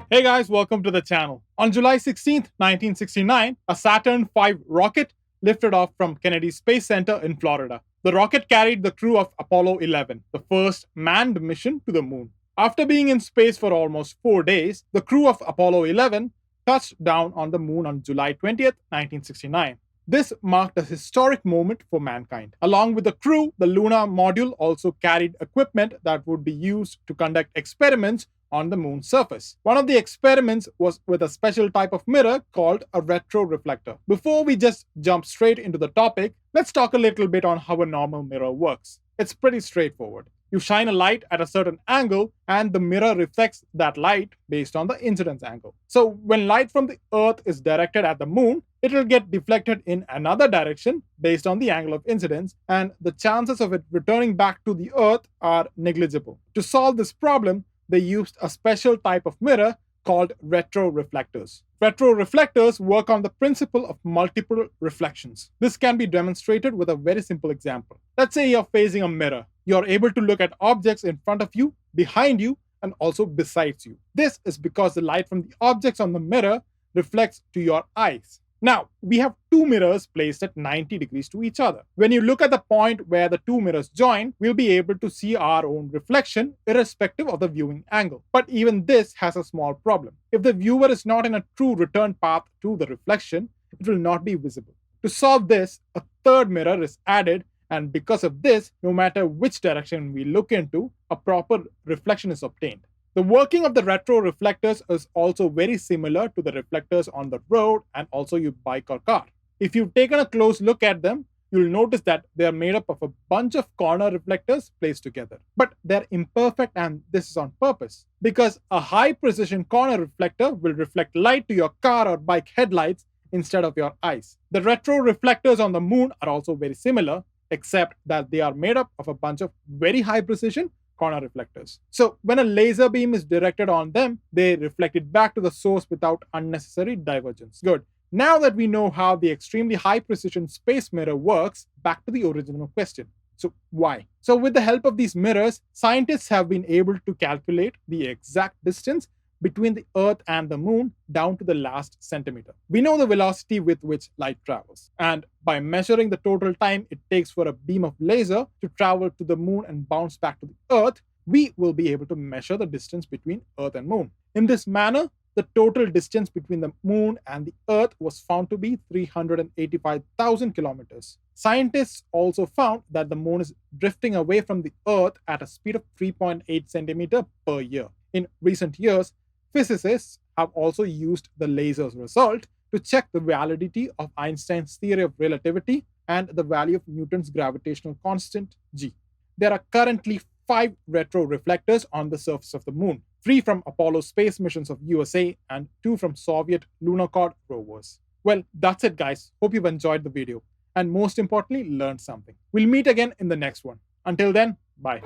Hey guys, welcome to the channel. On July 16th, 1969, a Saturn V rocket lifted off from Kennedy Space Center in Florida. The rocket carried the crew of Apollo 11, the first manned mission to the moon. After being in space for almost 4 days, the crew of Apollo 11 touched down on the moon on July 20th, 1969. This marked a historic moment for mankind. Along with the crew, the lunar module also carried equipment that would be used to conduct experiments on the moon's surface. One of the experiments was with a special type of mirror called a retroreflector. Before we just jump straight into the topic, let's talk a little bit on how a normal mirror works. It's pretty straightforward. You shine a light at a certain angle, and the mirror reflects that light based on the incidence angle. So when light from the Earth is directed at the moon, it will get deflected in another direction based on the angle of incidence, and the chances of it returning back to the Earth are negligible. To solve this problem, they used a special type of mirror called retroreflectors. Retroreflectors work on the principle of multiple reflections. This can be demonstrated with a very simple example. Let's say you're facing a mirror. You're able to look at objects in front of you, behind you, and also besides you. This is because the light from the objects on the mirror reflects to your eyes. Now, we have two mirrors placed at 90 degrees to each other. When you look at the point where the two mirrors join, we'll be able to see our own reflection irrespective of the viewing angle. But even this has a small problem. If the viewer is not in a true return path to the reflection, it will not be visible. To solve this, a third mirror is added, and because of this, no matter which direction we look into, a proper reflection is obtained. The working of the retroreflectors is also very similar to the reflectors on the road and also your bike or car. If you've taken a close look at them, you'll notice that they are made up of a bunch of corner reflectors placed together. But they're imperfect, and this is on purpose, because a high precision corner reflector will reflect light to your car or bike headlights instead of your eyes. The retroreflectors on the moon are also very similar, except that they are made up of a bunch of very high precision corner reflectors. So when a laser beam is directed on them, they reflect it back to the source without unnecessary divergence. Good. Now that we know how the extremely high precision space mirror works, back to the original question. So why? So with the help of these mirrors, scientists have been able to calculate the exact distance between the Earth and the moon down to the last centimeter. We know the velocity with which light travels, and by measuring the total time it takes for a beam of laser to travel to the moon and bounce back to the Earth, we will be able to measure the distance between Earth and moon. In this manner, the total distance between the moon and the Earth was found to be 385,000 kilometers. Scientists also found that the moon is drifting away from the Earth at a speed of 3.8 centimeter per year. In recent years, physicists have also used the laser's result to check the validity of Einstein's theory of relativity and the value of Newton's gravitational constant, g. There are currently 5 retroreflectors on the surface of the moon, 3 from Apollo space missions of USA and 2 from Soviet lunar rovers. Well, that's it guys. Hope you've enjoyed the video and most importantly learned something. We'll meet again in the next one. Until then, bye.